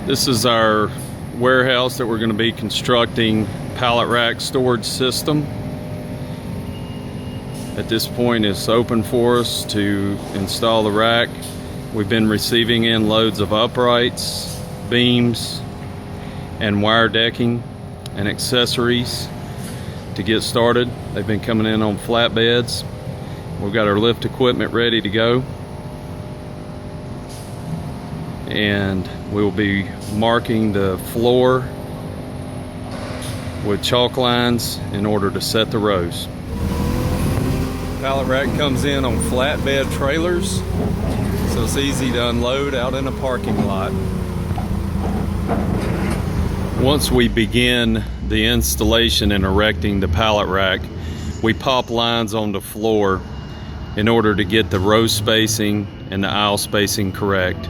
This is our warehouse that we're going to be constructing pallet rack storage system. At this point it's open for us to install the rack. We've been receiving in loads of uprights, beams, and wire decking and accessories to get started. They've been coming in on flatbeds. We've got our lift equipment ready to go, and we'll be marking the floor with chalk lines in order to set the rows. Pallet rack comes in on flatbed trailers, so it's easy to unload out in a parking lot. Once we begin the installation and erecting the pallet rack, we pop lines on the floor in order to get the row spacing and the aisle spacing correct.